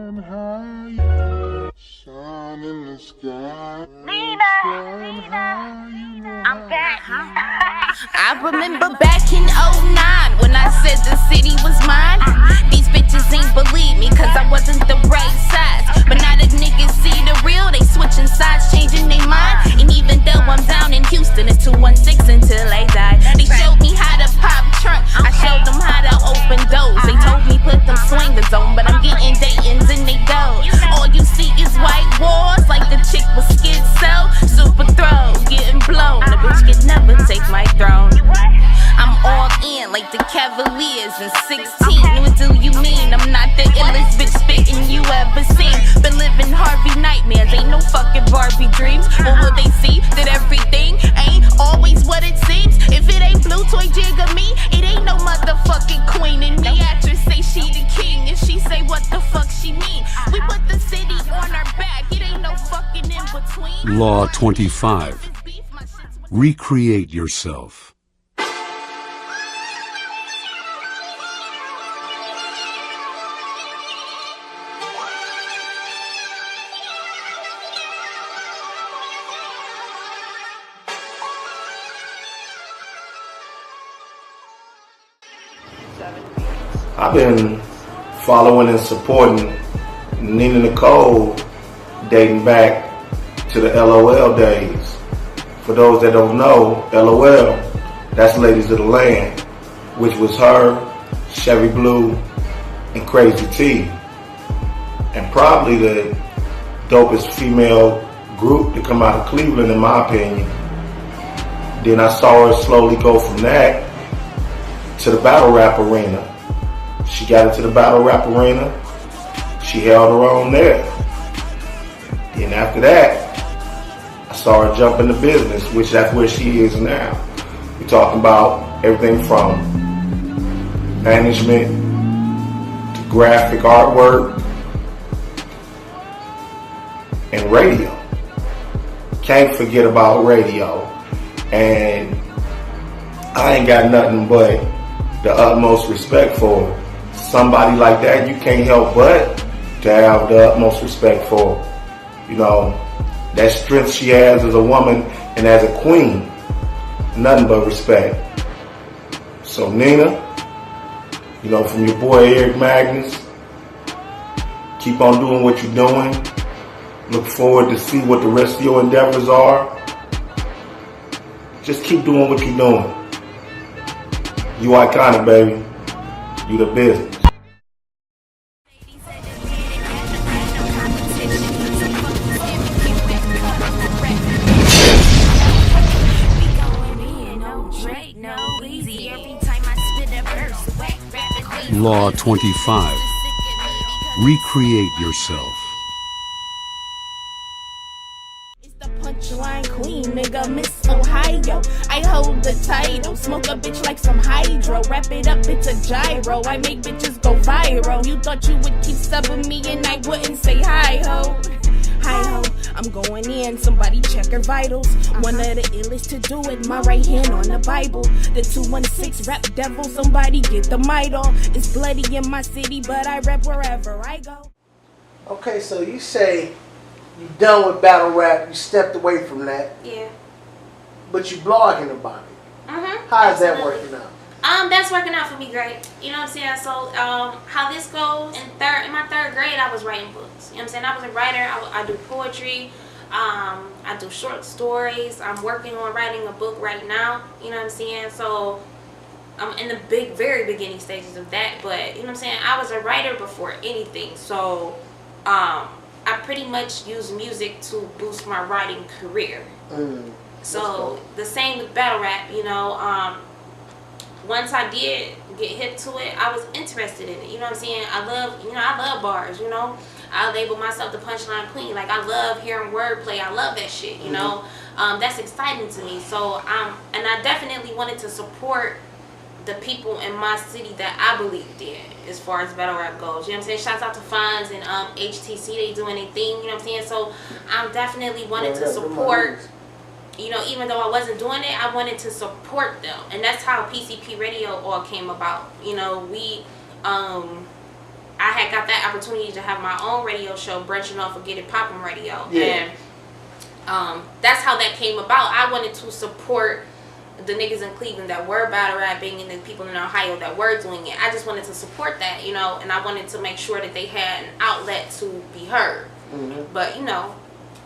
Sun in the sky. Nina, I'm back. I remember back in '09 when I said the city was mine. These bitches ain't believe me cause I wasn't the right size. But now the niggas see the real, they switching sides, changing their mind. And even though I'm down in Houston, it's 216 until I die. They showed me how to pop trunk, I showed them how to open doors. They told me put them swingers on, but I'm getting Dayton's and they go. All you see is white walls like the chick was schizo. Super throw, getting blown. The bitch could never take my throne. I'm all in like the Cavaliers in 16. What do you mean? I'm not the illest bitch spitting you ever seen. Been living Harvey nightmares, ain't no fucking Barbie dreams. What will they see? That everything ain't always what it seems. If it ain't blue toy jigger me, it ain't no motherfucking queen. And the actress say she the king, and she say what the fuck she mean. We put the city on our back, it ain't no fucking in between. Law 25. Recreate yourself. I've been following and supporting Nina Nicole dating back to the LOL days. For those that don't know, LOL, that's Ladies of the Land, which was her, Chevy Blue, and Crazy T. And probably the dopest female group to come out of Cleveland, in my opinion. Then I saw her slowly go from that to the battle rap arena. She got into the battle rap arena. She held her own there. Then after that, I saw her jump into business, which that's where she is now. We're talking about everything from management to graphic artwork and radio. Can't forget about radio. And I ain't got nothing but the utmost respect for her. Somebody like that, you can't help but to have the utmost respect for her. You know, that strength she has as a woman and as a queen, nothing but respect. So Nina, you know, from your boy Eric Magnus, keep on doing what you're doing. Look forward to see what the rest of your endeavors are. Just keep doing what you're doing. You iconic, baby. You the business. Law 25. Recreate yourself. Punchline queen, nigga, Miss Ohio. I hold the title, smoke a bitch like some hydro. Wrap it up, it's a gyro. I make bitches go viral. You thought you would keep subbing me and I wouldn't say hi ho. Hi ho, I'm going in, somebody check her vitals. One of the illest to do it, my right hand on the Bible. The 216 rap devil, somebody get the mic on. It's bloody in my city, but I rap wherever I go. Okay, so you say you done with battle rap, you stepped away from that. Yeah. But you blogging about it. How is that working out? That's working out for me great. You know what I'm saying? So, how this goes, in my third grade, I was writing books. You know what I'm saying? I was a writer. I do poetry. I do short stories. I'm working on writing a book right now. You know what I'm saying? So, I'm in the very beginning stages of that. But, you know what I'm saying? I was a writer before anything. So, I pretty much use music to boost my writing career. So the same with battle rap, you know. Once I did get hip to it, I was interested in it. You know what I'm saying? I love bars, you know. I label myself the punchline queen. Like, I love hearing wordplay. I love that shit, you know. That's exciting to me. So, and I definitely wanted to support the people in my city that I believed in as far as battle rap goes. You know what I'm saying? Shouts out to Fonz and HTC. They doing their thing, you know what I'm saying? So I definitely wanted to support, you know, even though I wasn't doing it, I wanted to support them. And that's how PCP Radio all came about. You know, I had had got that opportunity to have my own radio show, branching off of Get It Poppin' Radio. Yeah. And that's how that came about. I wanted to support the niggas in Cleveland that were battle rapping and the people in Ohio that were doing it. I just wanted to support that, you know, and I wanted to make sure that they had an outlet to be heard. But, you know,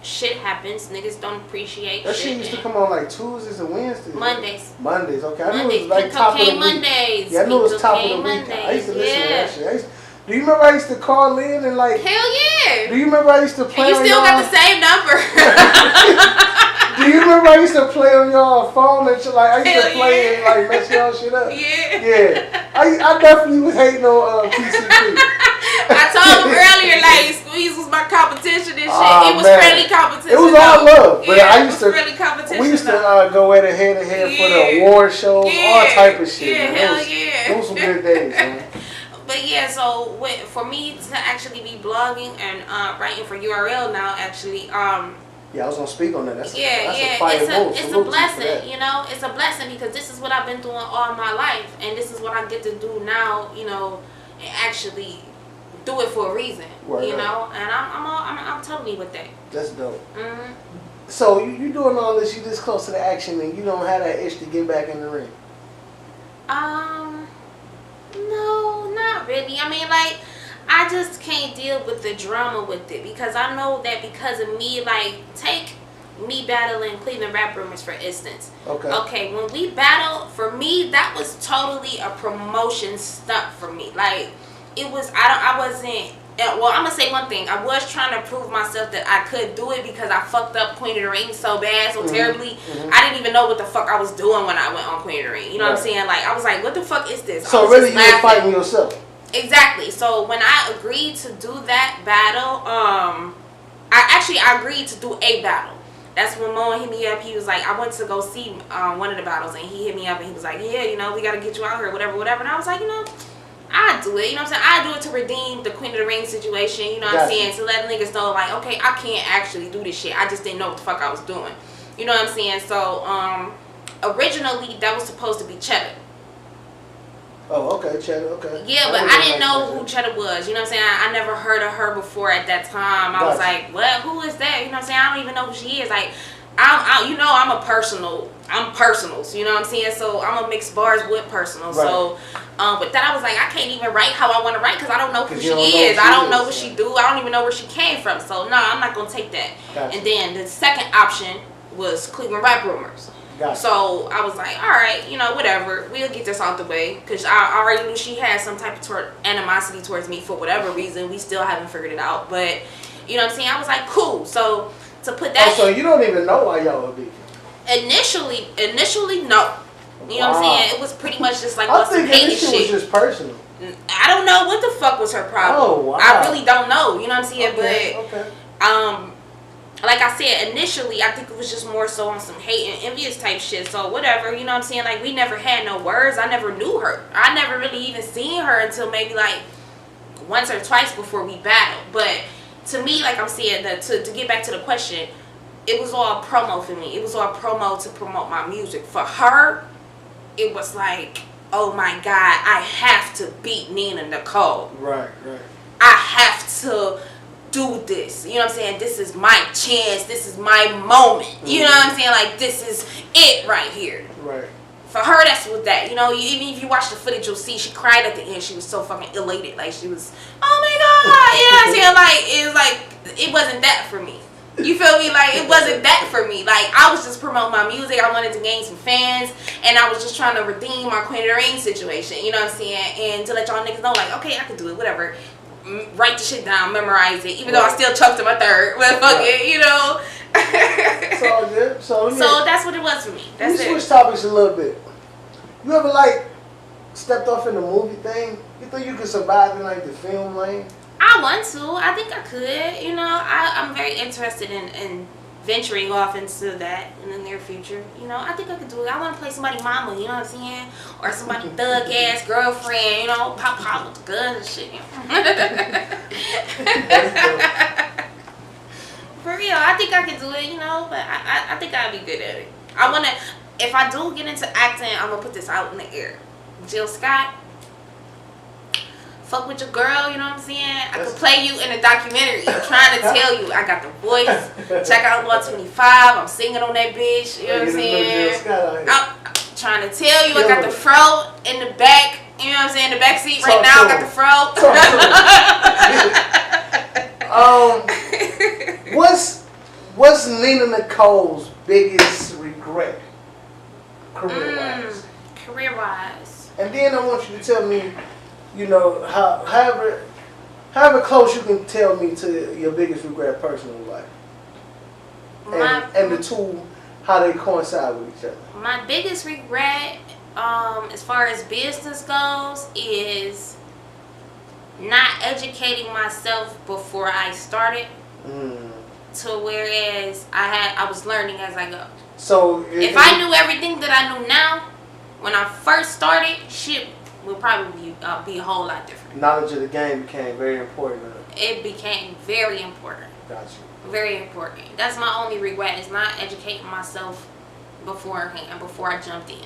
shit happens. Niggas don't appreciate that shit used to come on like Tuesdays and Wednesdays. Mondays. Mondays, okay. I knew Mondays. it was like Pink top of the Cocaine week. Mondays. Yeah, I knew it was Pink top of the Cocaine week. I used to listen to Yeah. that shit. Do you remember I used to call in and like... Hell yeah. Do you remember I used to play And you on still y'all... got the same number. Do you remember I used to play on y'all phone and shit? Like, I used to Hell play yeah. and like mess y'all shit up. Yeah. Yeah. I definitely was hating on PCP. I told him earlier, like, Squeeze was my competition and shit. Aw, It was man. friendly competition. It was all love, but yeah, I used to. it was friendly competition. We used to though. go at it head to head for the Yeah. award shows, all type of shit. Yeah, man. hell Those- yeah. Those some good days, man. But yeah, so for me to actually be blogging and writing for URL now, actually, Yeah, I was gonna speak on that. That's a yeah, fire move. it's a Salute to you for blessing, that. you know. It's a blessing because this is what I've been doing all my life, and this is what I get to do now, you know, and actually do it for a reason, Word you up. know. And I'm totally with that. That's dope. Mhm. So you doing all this? You this close to the action, and you don't have that itch to get back in the ring. No, not really. I mean, like, I just can't deal with the drama with it because I know that because of me, like, take me battling Cleveland Rap Rumors for instance. Okay, when we battled, for me, that was totally a promotion stunt for me. Like, it was, I wasn't, well, I'm gonna say one thing. I was trying to prove myself that I could do it because I fucked up Queen of the Ring so bad, so terribly. I didn't even know what the fuck I was doing when I went on Queen of the Ring. You know what I'm saying? Like, I was like, what the fuck is this? So really, you were fighting yourself. Exactly. So when I agreed to do that battle, I agreed to do a battle. That's when Moen hit me up. He was like, I went to go see one of the battles, and he hit me up and he was like, yeah, you know, we gotta get you out here, whatever, whatever. And I was like, you know, I do it. You know what I'm saying? I do it to redeem the Queen of the Ring situation. You know what I'm saying? To let niggas know, like, okay, I can't actually do this shit. I just didn't know what the fuck I was doing. You know what I'm saying? So originally that was supposed to be Cheddar. Oh, okay, Cheddar, okay. Yeah, but I didn't know who Cheddar was. You know what I'm saying? I never heard of her before at that time. I was like, what? Who is that? You know what I'm saying? I don't even know who she is. Like, you know, I'm personals. You know what I'm saying? So I'm a mix bars with personal. Right. So with that, I was like, I can't even write how I want to write because I don't know who she is. I don't know what she do. I don't even know where she came from. So no, I'm not gonna take that. Gotcha. And then the second option was Cleveland Rap Rumors. Gotcha. So I was like, all right, you know, whatever. We'll get this out the way because I already knew she had some type of animosity towards me for whatever reason. We still haven't figured it out, but you know what I'm saying? I was like, cool. So to put that. Oh, so you don't even know why y'all were beefing? Initially, no. You know what I'm saying? It was pretty much just like I some think hated this shit. was just personal. I don't know what the fuck was her problem. Oh, wow. I really don't know. You know what I'm saying? Okay, but like I said, initially I think it was just more so on some hate and envious type shit. So whatever, you know what I'm saying? Like we never had no words. I never knew her. I never really even seen her until maybe like once or twice before we battled. But to me, like I'm saying, to get back to the question, it was all promo for me. It was all promo to promote my music. For her, it was like, oh my God, I have to beat Nina Nicole. Right. I have to do this. You know what I'm saying? This is my chance. This is my moment. You know what I'm saying? Like, this is it right here. Right. For her, that's what that. You know, even if you watch the footage, you'll see she cried at the end. She was so fucking elated. Like, she was, oh my God. You know what I'm saying? Like, it was like, it wasn't that for me. You feel me? Like, it wasn't that for me. Like, I was just promoting my music. I wanted to gain some fans. And I was just trying to redeem my Queen of the Ring situation. You know what I'm saying? And to let y'all niggas know, like, okay, I can do it. Whatever. Write the shit down. Memorize it. Even though I still choked in my third. But fuck it, you know? It's all good. So that's what it was for me. That's it. Let me switch topics a little bit. You ever, like, stepped off in the movie thing? You think you could survive in, like, the film lane? I want to. I think I could. You know, I'm very interested in venturing off into that in the near future. You know, I think I could do it. I want to play somebody's mama, you know what I'm saying? Or somebody thug ass girlfriend, you know, pop with the guns and shit. For real, I think I could do it, you know, but I think I'd be good at it. I want to, if I do get into acting, I'm going to put this out in the air. Jill Scott, fuck with your girl, you know what I'm saying? I could play you in a documentary. I'm trying to tell you, I got the voice. Check out Law 25. I'm singing on that bitch, you know what I'm saying? I'm trying to tell you, I got the fro in the back, you know what I'm saying? The back seat right now, I got the fro. What's Nina Nicole's biggest regret, career-wise? Career-wise. And then I want you to tell me, you know, however close you can tell me to your biggest regret personal life. And the two, how they coincide with each other. My biggest regret, as far as business goes, is not educating myself before I started. To whereas I was learning as I go. So if I knew everything that I knew now, when I first started, shit would probably be a whole lot different. Knowledge of the game became very important. It became very important. Gotcha. Very important. That's my only regret, is not educating myself beforehand, before I jumped in.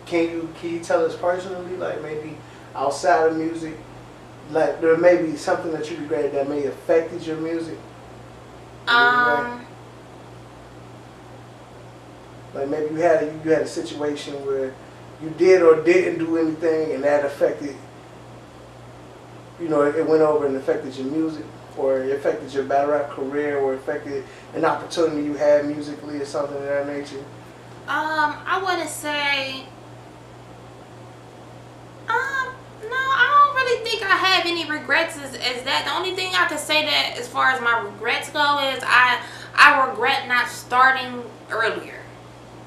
Can you tell us personally, like maybe outside of music, like there may be something that you regretted that may have affected your music? Like maybe you had a situation where you did or didn't do anything and that affected, you know, it went over and affected your music, or it affected your battle rap career, or affected an opportunity you had musically or something of that nature? I wouldn't say. No, I don't really think I have any regrets as that. The only thing I could say that as far as my regrets go is I regret not starting earlier.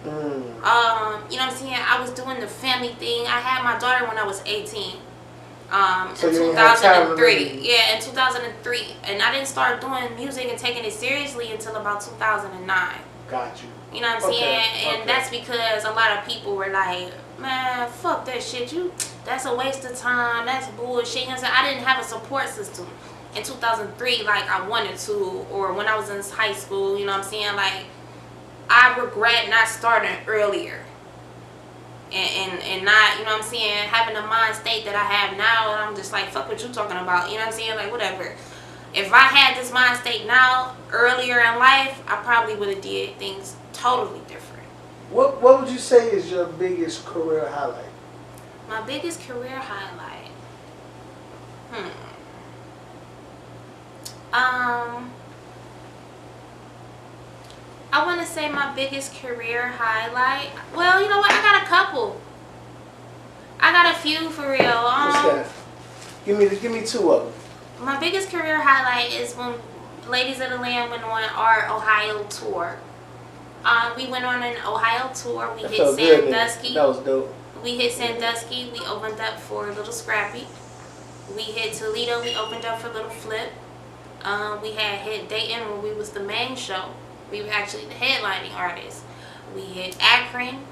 You know what I'm saying? I was doing the family thing. I had my daughter when I was 18. So in 2003. Yeah, in 2003. And I didn't start doing music and taking it seriously until about 2009. Got you. You know what I'm saying? And that's because a lot of people were like, man, fuck that shit. That's a waste of time. That's bullshit. You know what I'm saying? I didn't have a support system in 2003 like I wanted to, or when I was in high school. You know what I'm saying? Like, I regret not starting earlier. And not, you know what I'm saying, having the mind state that I have now, and I'm just like, fuck what you talking about. You know what I'm saying? Like, whatever. If I had this mind state now, earlier in life, I probably would have did things totally different. What would you say is your biggest career highlight? My biggest career highlight? I want to say my biggest career highlight. Well, you know what? I got a couple. I got a few for real. What's that? Give me two of them. My biggest career highlight is when Ladies of the Land went on our Ohio tour. We went on an Ohio tour. We hit Sandusky. That was dope. We hit Sandusky. We opened up for Little Scrappy. We hit Toledo. We opened up for Little Flip. We had hit Dayton where we was the main show. We were actually the headlining artist. We hit Akron,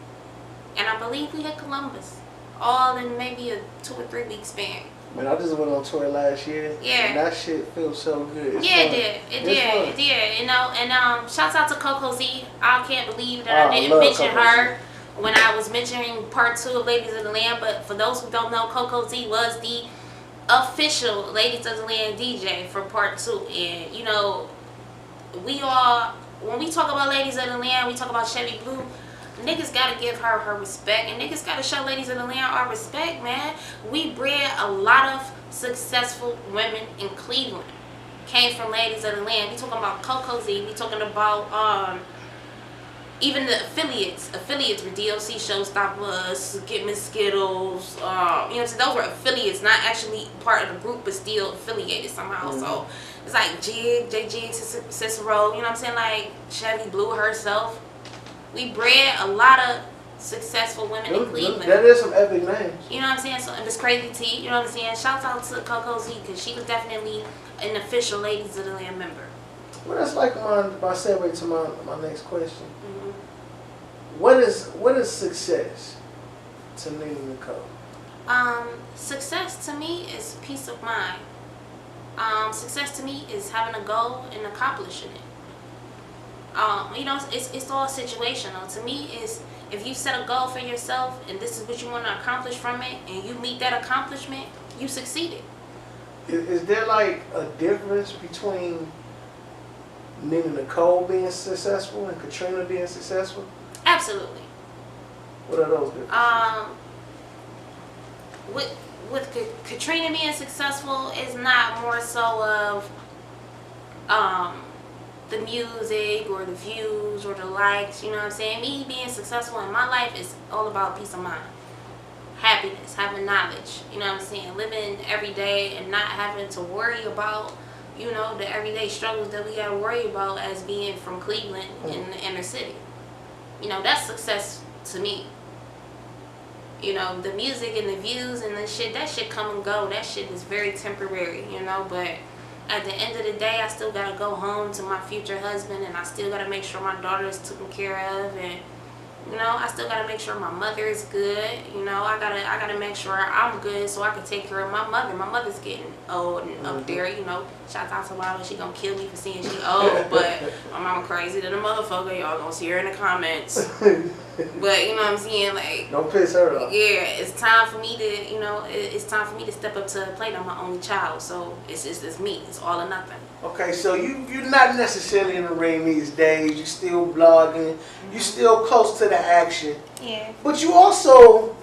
and I believe we hit Columbus, all in maybe a 2 or 3 week span. Man, I just went on tour last year. Yeah. And that shit feels so good. It's yeah, fun. it did. You know, and shouts out to Coco Z. I can't believe that I didn't mention her when I was mentioning part 2 of Ladies of the Land. But for those who don't know, Coco Z was the official Ladies of the Land DJ for part 2. And you know, when we talk about Ladies of the Land, we talk about Chevy Blue. Niggas gotta give her her respect, and niggas gotta show Ladies of the Land our respect, man. We bred a lot of successful women in Cleveland. Came from Ladies of the Land. We talking about Coco Z. We talking about even the affiliates were DLC Showstoppers, Get Miss Skittles. You know what I'm saying? Those were affiliates, not actually part of the group, but still affiliated somehow. So it's like Jig, Cicero. You know what I'm saying? Like Chevy Blue herself. We bred a lot of successful women in Cleveland. That is some epic names. You know what I'm saying? So, and Miss Crazy T, you know what I'm saying? Shouts out to Coco Z, because she was definitely an official Ladies of the Land member. Well, that's like my segue to my next question. What is success to Nina Nicole? Success to me is peace of mind. Success to me is having a goal and accomplishing it. You know, it's all situational. To me, is if you set a goal for yourself and this is what you want to accomplish from it, and you meet that accomplishment, you succeeded. Is there like a difference between Nina Nicole being successful and Katrina being successful? Absolutely. What are those differences? With Katrina being successful is not more so of the music or the views or the likes, you know what I'm saying? Me being successful in my life is all about peace of mind, happiness, having knowledge, you know what I'm saying? Living every day and not having to worry about, you know, the everyday struggles that we got to worry about as being from Cleveland in the inner city. You know, that's success to me. You know, the music and the views and the shit, that shit come and go. That shit is very temporary, you know, but at the end of the day, I still gotta go home to my future husband, and I still gotta make sure my daughter is taken care of, and you know, I still gotta make sure my mother is good. You know, I gotta make sure I'm good so I can take care of my mother. My mother's getting old and up there. You know, shout out to mama. She gonna kill me for saying she old, but my mama crazy than a motherfucker. Y'all gonna see her in the comments. But you know what I'm saying, like, don't piss her off. Yeah, it's time for me to, you know, it's time for me to step up to the plate. I'm my only child, so it's me. It's all or nothing. Okay, so you're not necessarily in the ring these days. You still blogging. You still close to the action. Yeah. But you also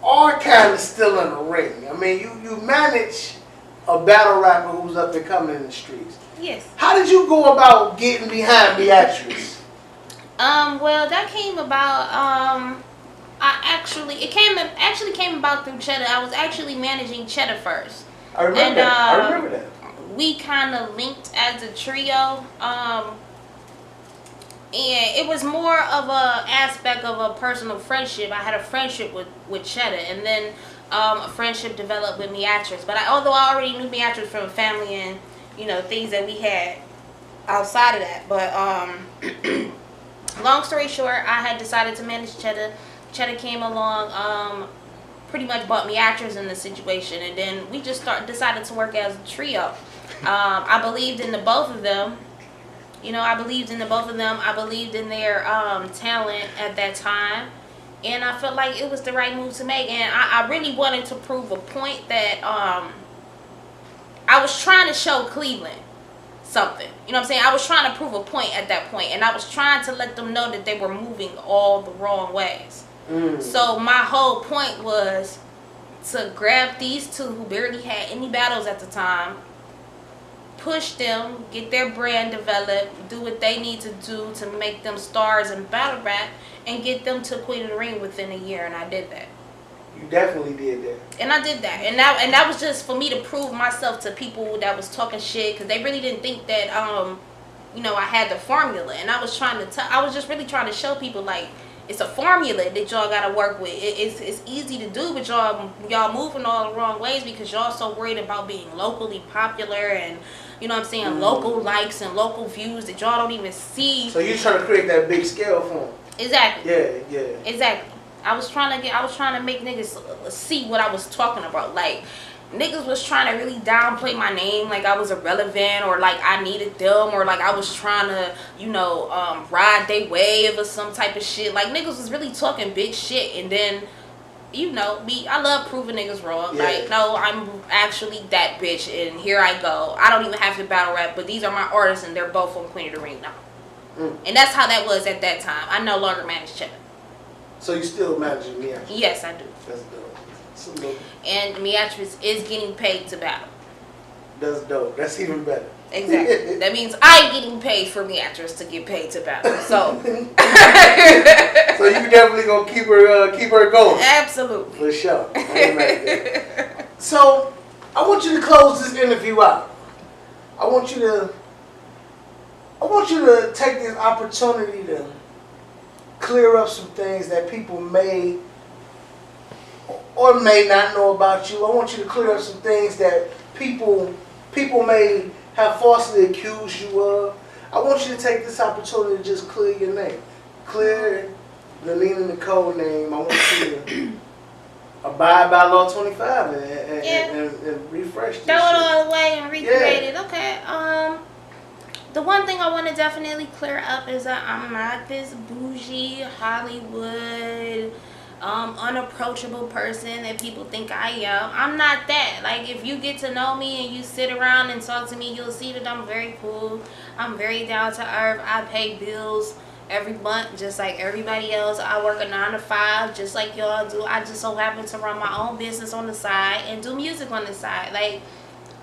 are kind of still in the ring. I mean, you manage a battle rapper who's up and coming in the streets. Yes. How did you go about getting behind Beatrice? Well, that came about, it came about through Cheddar. I was actually managing Cheddar first. I remember that. We kind of linked as a trio. And it was more of a aspect of a personal friendship. I had a friendship with Cheddar, and then a friendship developed with Beatrice. But although I already knew Beatrice from family and, you know, things that we had outside of that. But, long story short, I had decided to manage Cheddar. Cheddar came along, pretty much brought Beatrice in the situation, and then we just decided to work as a trio. I believed in the both of them. You know, I believed in the both of them. I believed in their talent at that time, and I felt like it was the right move to make. And I really wanted to prove a point that I was trying to show Cleveland something. You know what I'm saying? I was trying to prove a point at that point, and I was trying to let them know that they were moving all the wrong ways. So my whole point was to grab these two who barely had any battles at the time, push them, get their brand developed, do what they need to do to make them stars in battle rap, and get them to Queen of the Ring within a year, and I did that. You definitely did that. And I did that. And that was just for me to prove myself to people that was talking shit, because they really didn't think that, you know, I had the formula. And I was just really trying to show people, like, it's a formula that y'all gotta work with. It's easy to do, but y'all moving all the wrong ways because y'all so worried about being locally popular and, you know what I'm saying, local likes and local views that y'all don't even see. So you trying to create that big scale for them. Exactly. Yeah. Exactly. I was trying to make niggas see what I was talking about. Like, niggas was trying to really downplay my name, like I was irrelevant, or like I needed them, or like I was trying to, you know, ride they wave or some type of shit. Like, niggas was really talking big shit, and then, you know, I love proving niggas wrong. Yeah. Like, no, I'm actually that bitch, and here I go. I don't even have to battle rap, but these are my artists, and they're both on Queen of the Ring now. And that's how that was at that time. I no longer manage Cheddar. So you still managing Beatrice? Yes, I do. That's dope. Salute. And Beatrice is getting paid to battle. That's dope. That's even better. Exactly. That means I'm getting paid for Beatrice to get paid to battle. So, so you definitely gonna keep her going. Absolutely. For sure. That. So I want you to close this interview out. I want you to take this opportunity to clear up some things that people may or may not know about you. I want you to clear up some things that people may have falsely accused you of. I want you to take this opportunity to just clear your name. Clear the Nina Nicole name. I want you to abide by Law 25 and refresh this. Throw it all away and recreate it. Okay. The one thing I want to definitely clear up is that I'm not this bougie Hollywood unapproachable person that people think I am. I'm not that. Like, if you get to know me and you sit around and talk to me, you'll see that I'm very cool. I'm very down to earth. I pay bills every month just like everybody else. I work a 9 to 5 just like y'all do. I just so happen to run my own business on the side and do music on the side. Like,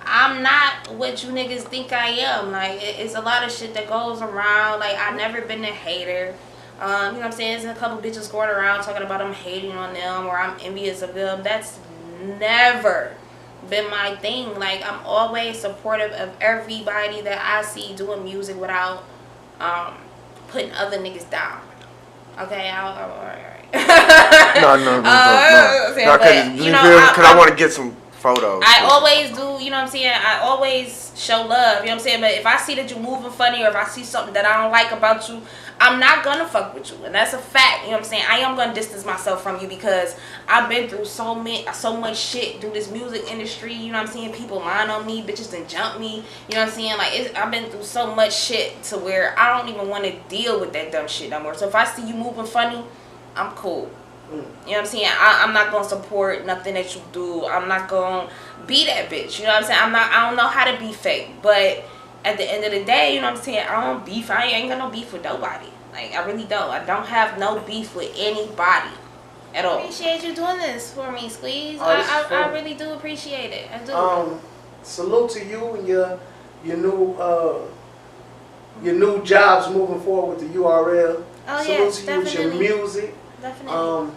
I'm not what you niggas think I am. Like, it's a lot of shit that goes around. Like, I've never been a hater. You know what I'm saying? There's a couple bitches going around talking about I'm hating on them or I'm envious of them. That's never been my thing. Like, I'm always supportive of everybody that I see doing music without putting other niggas down. Okay, alright. No. Because I want to get some photos. I always do, you know what I'm saying? I always show love, you know what I'm saying? But if I see that you're moving funny or if I see something that I don't like about you, I'm not gonna fuck with you. And that's a fact, you know what I'm saying? I am gonna distance myself from you because I've been through so much shit through this music industry, you know what I'm saying? People lying on me, bitches done jump me, you know what I'm saying? Like, I've been through so much shit to where I don't even want to deal with that dumb shit no more. So if I see you moving funny, I'm cool. You know what I'm saying? I'm not gonna support nothing that you do. I'm not gonna be that bitch. You know what I'm saying? I don't know how to be fake. But at the end of the day, you know what I'm saying? I don't beef. I ain't got no beef with nobody. Like, I really don't. I don't have no beef with anybody at all. I appreciate you doing this for me, Squeeze. I really do appreciate it. I do. Salute to you and your new jobs moving forward with the URL. Oh, salute yes, to you with your music. Definitely.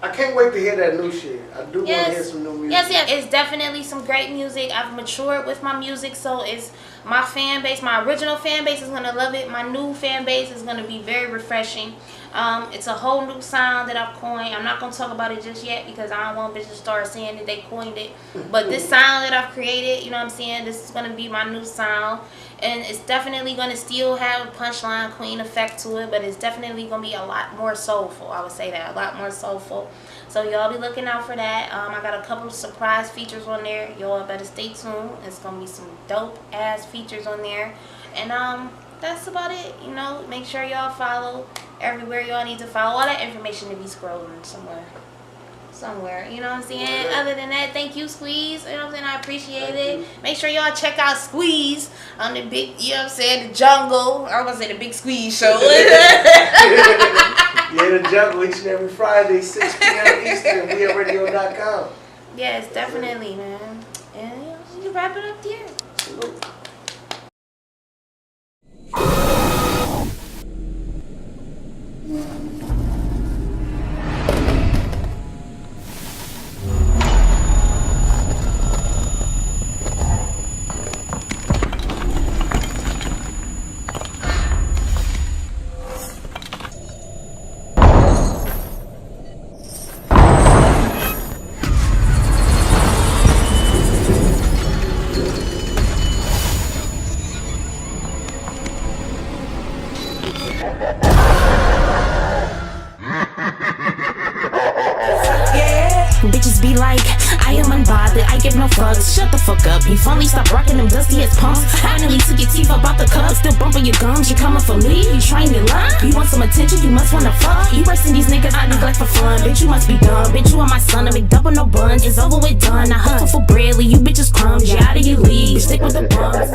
I can't wait to hear that new shit. I do want to hear some new music. Yes, it's definitely some great music. I've matured with my music, so it's my fan base. My original fan base is gonna love it. My new fan base is gonna be very refreshing. It's a whole new sound that I've coined. I'm not gonna talk about it just yet because I don't want bitches to start saying that they coined it. But this sound that I've created, you know what I'm saying? This is gonna be my new sound. And it's definitely going to still have a punchline queen effect to it, but it's definitely going to be a lot more soulful. I would say that, a lot more soulful. So y'all be looking out for that. I got a couple of surprise features on there. Y'all better stay tuned. It's going to be some dope ass features on there. And that's about it. You know, make sure y'all follow everywhere y'all need to follow. All that information to be scrolling somewhere, you know what I'm saying? Other than that, thank you, Squeeze. You know what I'm saying? I appreciate it. Make sure y'all check out Squeeze on the big, you know what I'm saying, the Jungle. I was gonna say the Big Squeeze Show. Yeah, the Jungle each and every Friday, 6 p.m. Eastern, WeAreRadio.com. Yes, definitely, man. And you know, you wrap it up there. Salute. Bitches be like, I am unbothered, I give no fucks. Shut the fuck up, you finally stop rocking them dusty ass pumps. Finally took your teeth up out the cup, still bumping your gums. You coming for me, you trying to lie. You want some attention, you must wanna fuck. You bursting these niggas I neglect for fun. Bitch, you must be dumb, bitch, you are my son. I make double no buns, it's over with done. I hustle for bread, leave you bitches crumbs. You out of your league, stick with the bums.